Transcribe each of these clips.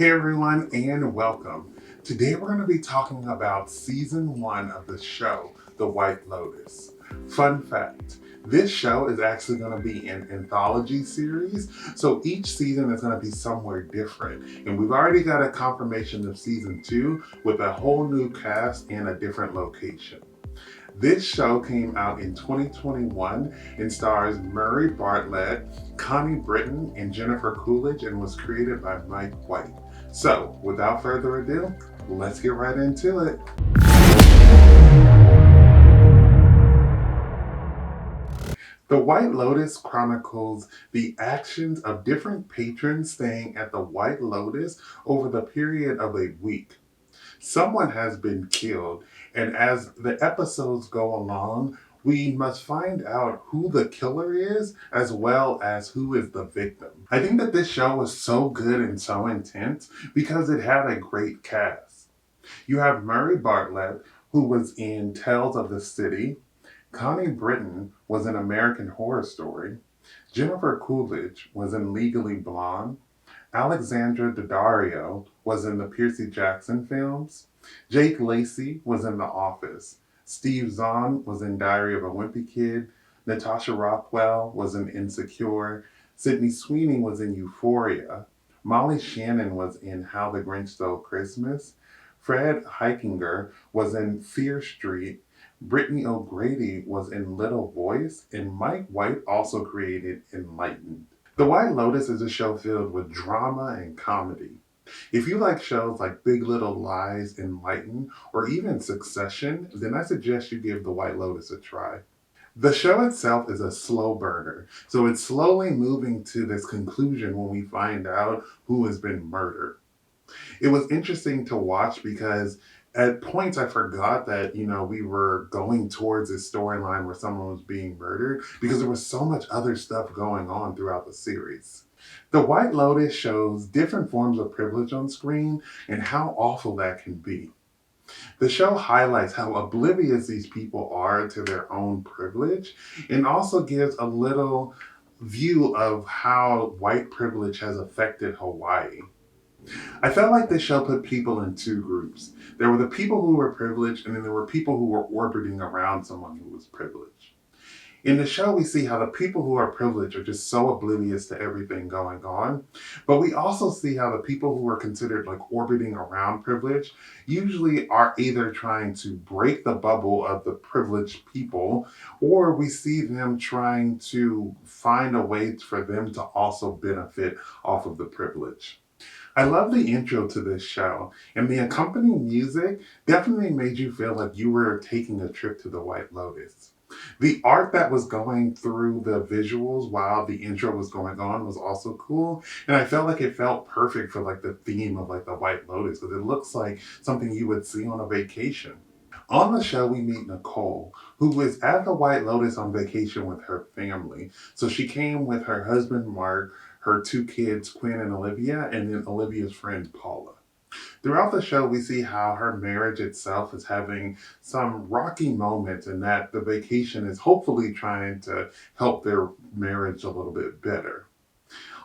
Hey everyone, and welcome. Today we're going to be talking about season 1 of the show, The White Lotus. Fun fact, this show is actually going to be an anthology series, so each season is going to be somewhere different. And we've already got a confirmation of season 2 with a whole new cast and a different location. This show came out in 2021 and stars Murray Bartlett, Connie Britton, and Jennifer Coolidge and was created by Mike White. So, without further ado, let's get right into it. The White Lotus chronicles the actions of different patrons staying at the White Lotus over the period of a week. Someone has been killed, and as the episodes go along, we must find out who the killer is as well as who is the victim. I think that this show was so good and so intense because it had a great cast. You have Murray Bartlett, who was in Tales of the City. Connie Britton was in American Horror Story. Jennifer Coolidge was in Legally Blonde. Alexandra Daddario was in the Percy Jackson films. Jake Lacey was in The Office. Steve Zahn was in Diary of a Wimpy Kid. Natasha Rothwell was in Insecure. Sydney Sweeney was in Euphoria. Molly Shannon was in How the Grinch Stole Christmas. Fred Heikinger was in Fear Street. Brittany O'Grady was in Little Voice, and Mike White also created Enlightened. The White Lotus is a show filled with drama and comedy. If you like shows like Big Little Lies, Enlightened, or even Succession, then I suggest you give The White Lotus a try. The show itself is a slow burner, so it's slowly moving to this conclusion when we find out who has been murdered. It was interesting to watch because at points I forgot that, we were going towards this storyline where someone was being murdered because there was so much other stuff going on throughout the series. The White Lotus shows different forms of privilege on screen and how awful that can be. The show highlights how oblivious these people are to their own privilege and also gives a little view of how white privilege has affected Hawaii. I felt like this show put people in two groups. There were the people who were privileged, and then there were people who were orbiting around someone who was privileged. In the show, we see how the people who are privileged are just so oblivious to everything going on. But we also see how the people who are considered like orbiting around privilege usually are either trying to break the bubble of the privileged people, or we see them trying to find a way for them to also benefit off of the privilege. I love the intro to this show, and the accompanying music definitely made you feel like you were taking a trip to the White Lotus. The art that was going through the visuals while the intro was going on was also cool, and I felt like it felt perfect for like the theme of like the White Lotus because it looks like something you would see on a vacation. On the show, we meet Nicole, who was at the White Lotus on vacation with her family. So she came with her husband, Mark, her two kids, Quinn and Olivia, and then Olivia's friend, Paula. Throughout the show, we see how her marriage itself is having some rocky moments and that the vacation is hopefully trying to help their marriage a little bit better.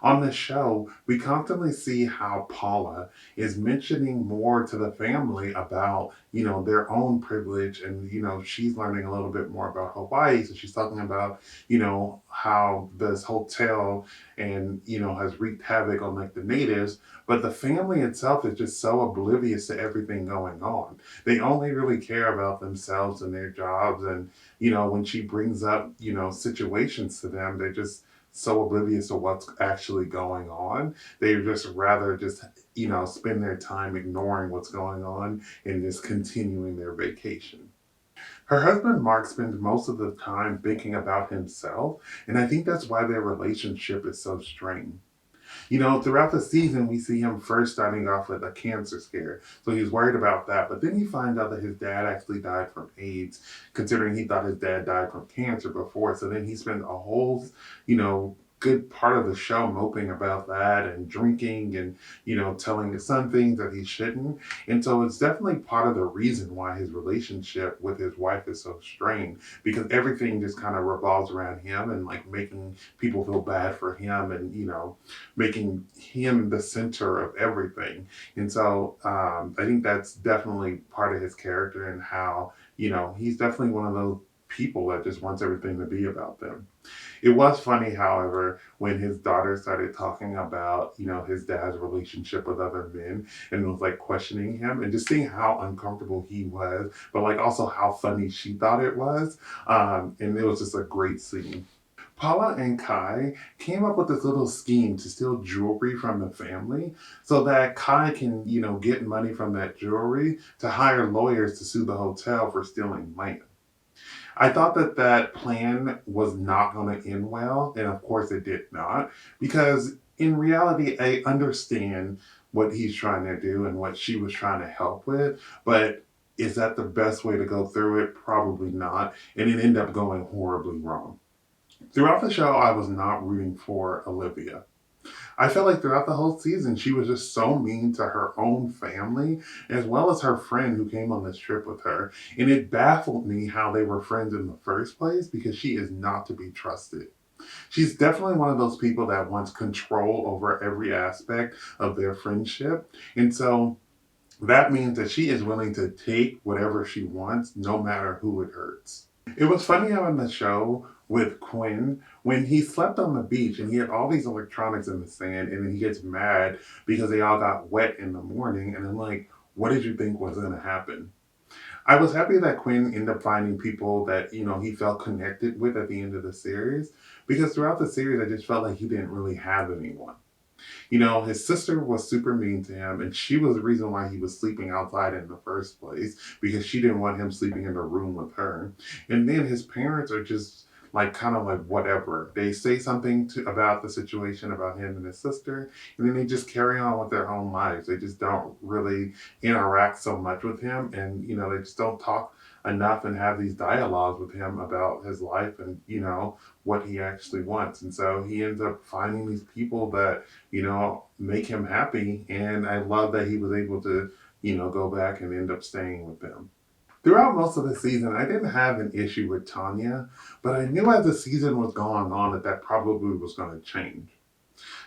On the show, we constantly see how Paula is mentioning more to the family about, their own privilege and, she's learning a little bit more about Hawaii. So she's talking about, how this hotel and, has wreaked havoc on like the natives, but the family itself is just so oblivious to everything going on. They only really care about themselves and their jobs. And, when she brings up, situations to them, they're just so oblivious to what's actually going on. They just rather just, spend their time ignoring what's going on and just continuing their vacation. Her husband Mark spends most of the time thinking about himself, and I think that's why their relationship is so strained. Throughout the season, we see him first starting off with a cancer scare. So he's worried about that. But then he finds out that his dad actually died from AIDS, considering he thought his dad died from cancer before. So then he spends a whole, good part of the show moping about that and drinking and, telling his son things that he shouldn't. And so it's definitely part of the reason why his relationship with his wife is so strained, because everything just kind of revolves around him and like making people feel bad for him and, making him the center of everything. And so I think that's definitely part of his character and how, he's definitely one of those people that just wants everything to be about them. It was funny, however, when his daughter started talking about, his dad's relationship with other men and was like questioning him and just seeing how uncomfortable he was, but like also how funny she thought it was. And it was just a great scene. Paula and Kai came up with this little scheme to steal jewelry from the family so that Kai can, get money from that jewelry to hire lawyers to sue the hotel for stealing land. I thought that that plan was not going to end well, and of course it did not, because in reality, I understand what he's trying to do and what she was trying to help with, but is that the best way to go through it? Probably not, and it ended up going horribly wrong. Throughout the show, I was not rooting for Olivia. I felt like throughout the whole season, she was just so mean to her own family, as well as her friend who came on this trip with her. And it baffled me how they were friends in the first place because she is not to be trusted. She's definitely one of those people that wants control over every aspect of their friendship. And so that means that she is willing to take whatever she wants, no matter who it hurts. It was funny how in the show with Quinn, when he slept on the beach and he had all these electronics in the sand, and then he gets mad because they all got wet in the morning. And I'm like, what did you think was going to happen? I was happy that Quinn ended up finding people that, he felt connected with at the end of the series, because throughout the series, I just felt like he didn't really have anyone. His sister was super mean to him, and she was the reason why he was sleeping outside in the first place because she didn't want him sleeping in the room with her. And then his parents are just like kind of like whatever. They say something about the situation about him and his sister, and then they just carry on with their own lives. They just don't really interact so much with him, and they just don't talk enough and have these dialogues with him about his life and what he actually wants. And so he ends up finding these people that make him happy. And I love that he was able to, go back and end up staying with them. Throughout most of the season, I didn't have an issue with Tanya, but I knew as the season was going on that that probably was going to change.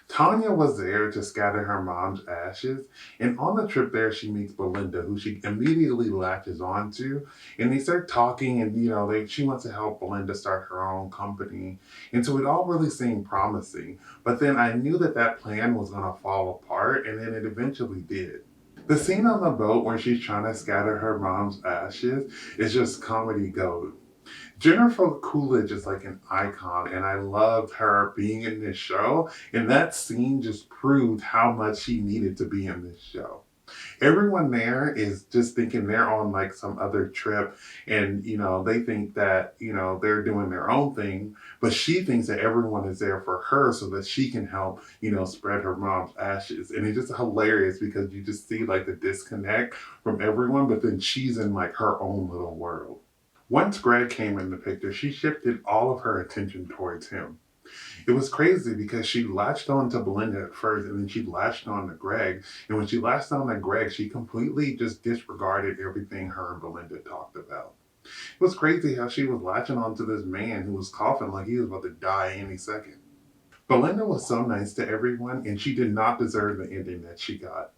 Tanya was there to scatter her mom's ashes, and on the trip there, she meets Belinda, who she immediately latches onto, and they start talking, and she wants to help Belinda start her own company, and so it all really seemed promising. But then I knew that that plan was going to fall apart, and then it eventually did. The scene on the boat where she's trying to scatter her mom's ashes is just comedy gold. Jennifer Coolidge is like an icon, and I loved her being in this show. And that scene just proved how much she needed to be in this show. Everyone there is just thinking they're on like some other trip, and they think that they're doing their own thing, but she thinks that everyone is there for her so that she can help spread her mom's ashes. And it's just hilarious because you just see like the disconnect from everyone, but then she's in like her own little world. Once Greg came in the picture, she shifted all of her attention towards him. It was crazy because she latched on to Belinda at first, and then she latched on to Greg. And when she latched on to Greg, she completely just disregarded everything her and Belinda talked about. It was crazy how she was latching on to this man who was coughing like he was about to die any second. Belinda was so nice to everyone, and she did not deserve the ending that she got.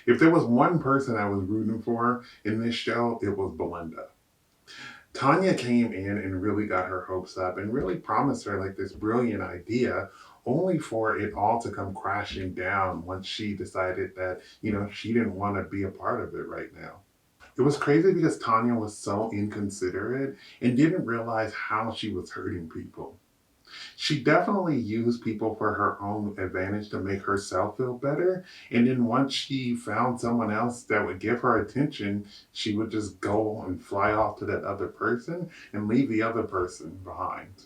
If there was one person I was rooting for in this show, it was Belinda. Tanya came in and really got her hopes up and really promised her like this brilliant idea, only for it all to come crashing down once she decided that, she didn't want to be a part of it right now. It was crazy because Tanya was so inconsiderate and didn't realize how she was hurting people. She definitely used people for her own advantage to make herself feel better. And then once she found someone else that would give her attention, she would just go and fly off to that other person and leave the other person behind.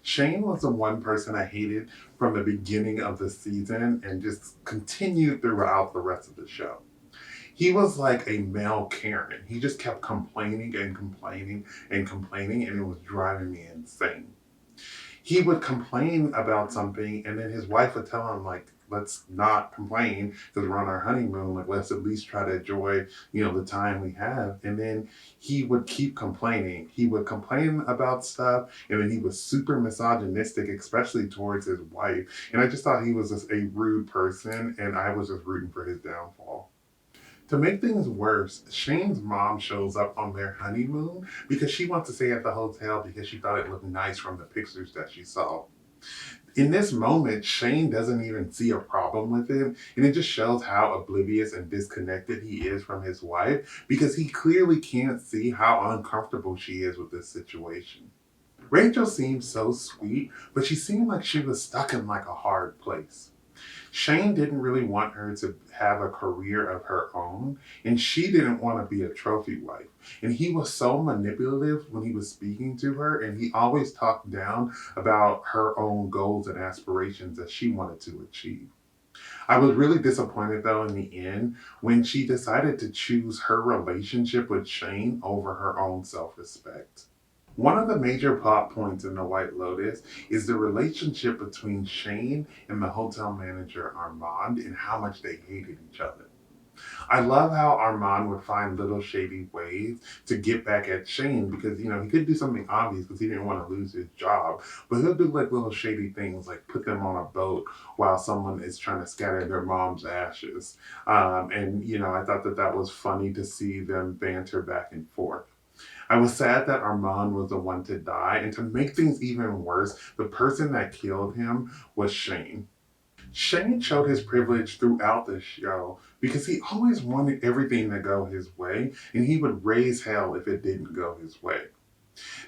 Shane was the one person I hated from the beginning of the season and just continued throughout the rest of the show. He was like a male Karen. He just kept complaining and complaining and complaining, and it was driving me insane. He would complain about something, and then his wife would tell him, like, let's not complain because we're on our honeymoon. Like, let's at least try to enjoy, the time we have. And then he would keep complaining. He would complain about stuff, and then he was super misogynistic, especially towards his wife. And I just thought he was just a rude person, and I was just rooting for his downfall. To make things worse, Shane's mom shows up on their honeymoon because she wants to stay at the hotel because she thought it looked nice from the pictures that she saw. In this moment, Shane doesn't even see a problem with it, and it just shows how oblivious and disconnected he is from his wife because he clearly can't see how uncomfortable she is with this situation. Rachel seemed so sweet, but she seemed like she was stuck in like a hard place. Shane didn't really want her to have a career of her own, and she didn't want to be a trophy wife. And he was so manipulative when he was speaking to her, and he always talked down about her own goals and aspirations that she wanted to achieve. I was really disappointed though in the end when she decided to choose her relationship with Shane over her own self respect. One of the major plot points in The White Lotus is the relationship between Shane and the hotel manager Armand and how much they hated each other. I love how Armand would find little shady ways to get back at Shane because, he could do something obvious because he didn't want to lose his job. But he'll do like little shady things like put them on a boat while someone is trying to scatter their mom's ashes. And I thought that that was funny to see them banter back and forth. I was sad that Armand was the one to die, and to make things even worse, the person that killed him was Shane. Shane showed his privilege throughout the show because he always wanted everything to go his way, and he would raise hell if it didn't go his way.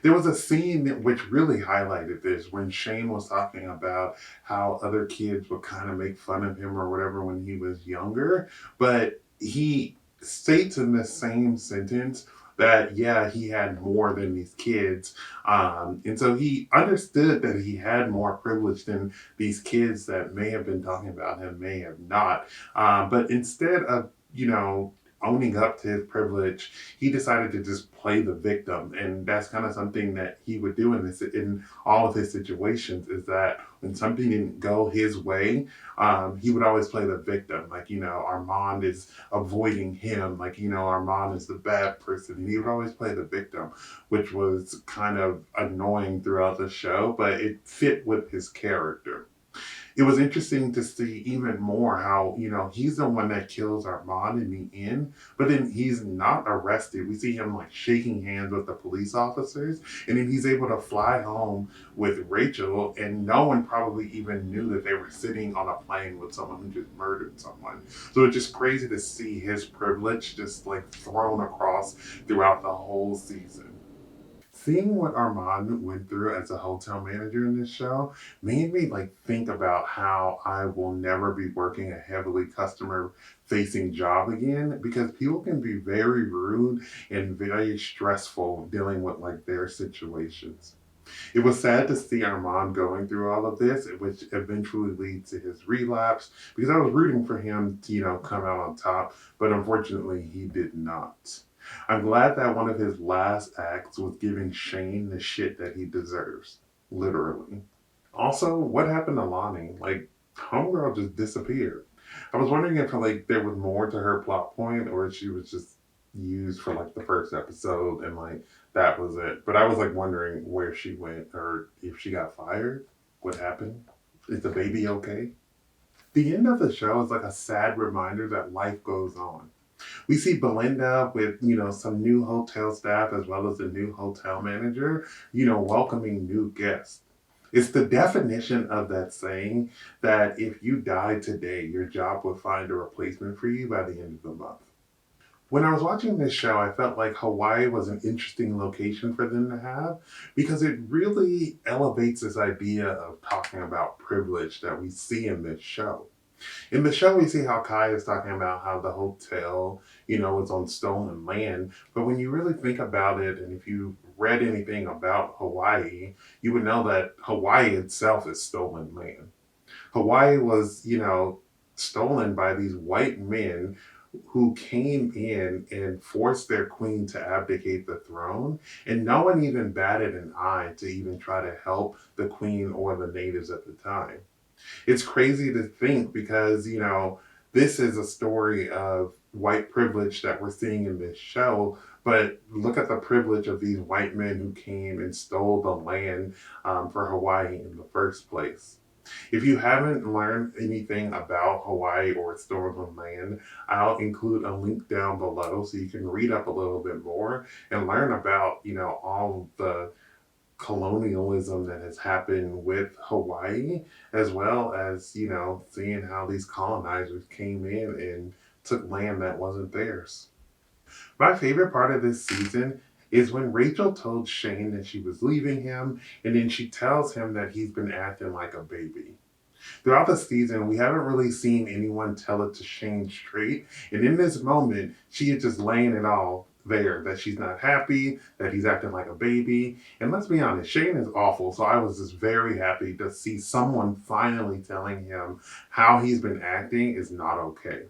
There was a scene which really highlighted this when Shane was talking about how other kids would kind of make fun of him or whatever when he was younger, but he states in the same sentence that yeah he had more than these kids, and so he understood that he had more privilege than these kids that may have been talking about him may have not, but instead of owning up to his privilege, he decided to just play the victim, and that's kind of something that he would do in all of his situations. Is that when something didn't go his way, he would always play the victim. Like Armand is avoiding him. Like Armand is the bad person, and he would always play the victim, which was kind of annoying throughout the show, but it fit with his character. It was interesting to see even more how, he's the one that kills Armand in the end, but then he's not arrested. We see him like shaking hands with the police officers, and then he's able to fly home with Rachel, and no one probably even knew that they were sitting on a plane with someone who just murdered someone. So it's just crazy to see his privilege just like thrown across throughout the whole season. Seeing what Armand went through as a hotel manager in this show made me like think about how I will never be working a heavily customer facing job again because people can be very rude and very stressful dealing with like their situations. It was sad to see Armand going through all of this, which eventually leads to his relapse because I was rooting for him to, come out on top, but unfortunately he did not. I'm glad that one of his last acts was giving Shane the shit that he deserves. Literally. Also, what happened to Lonnie? Like, Homegirl just disappeared. I was wondering if like there was more to her plot point or if she was just used for like the first episode and like that was it. But I was like wondering where she went or if she got fired. What happened? Is the baby okay? The end of the show is like a sad reminder that life goes on. We see Belinda with, some new hotel staff as well as the new hotel manager, welcoming new guests. It's the definition of that saying that if you died today, your job will find a replacement for you by the end of the month. When I was watching this show, I felt like Hawaii was an interesting location for them to have because it really elevates this idea of talking about privilege that we see in this show. In the show, we see how Kai is talking about how the hotel, is on stolen land. But when you really think about it, and if you read anything about Hawaii, you would know that Hawaii itself is stolen land. Hawaii was, stolen by these white men who came in and forced their queen to abdicate the throne, and no one even batted an eye to even try to help the queen or the natives at the time. It's crazy to think because, this is a story of white privilege that we're seeing in this show. But look at the privilege of these white men who came and stole the land for Hawaii in the first place. If you haven't learned anything about Hawaii or stolen land, I'll include a link down below so you can read up a little bit more and learn about, all the colonialism that has happened with Hawaii, as well as, seeing how these colonizers came in and took land that wasn't theirs. My favorite part of this season is when Rachel told Shane that she was leaving him, and then she tells him that he's been acting like a baby. Throughout the season, we haven't really seen anyone tell it to Shane straight. And in this moment, she is just laying it all there that she's not happy, that he's acting like a baby. And let's be honest, Shane is awful. So I was just very happy to see someone finally telling him how he's been acting is not okay.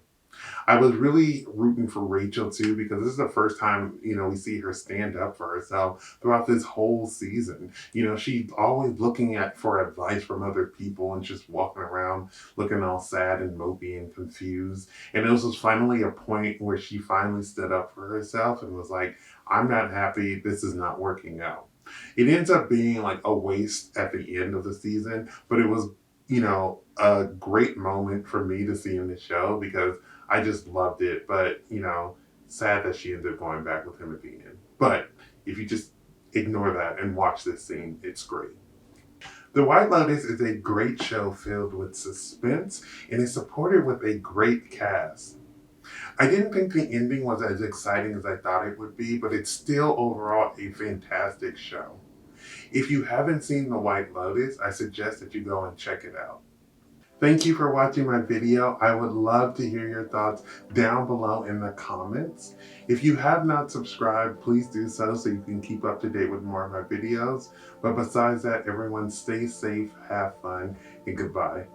I was really rooting for Rachel too because this is the first time, we see her stand up for herself throughout this whole season. She's always looking at for advice from other people and just walking around looking all sad and mopey and confused. And it was just finally a point where she finally stood up for herself and was like, I'm not happy. This is not working out. It ends up being like a waste at the end of the season, but it was, a great moment for me to see in the show because I just loved it. But, sad that she ended up going back with him at the end. But if you just ignore that and watch this scene, it's great. The White Lotus is a great show filled with suspense and is supported with a great cast. I didn't think the ending was as exciting as I thought it would be, but it's still overall a fantastic show. If you haven't seen The White Lotus, I suggest that you go and check it out. Thank you for watching my video. I would love to hear your thoughts down below in the comments. If you have not subscribed, please do so you can keep up to date with more of my videos. But besides that, everyone stay safe, have fun, and goodbye.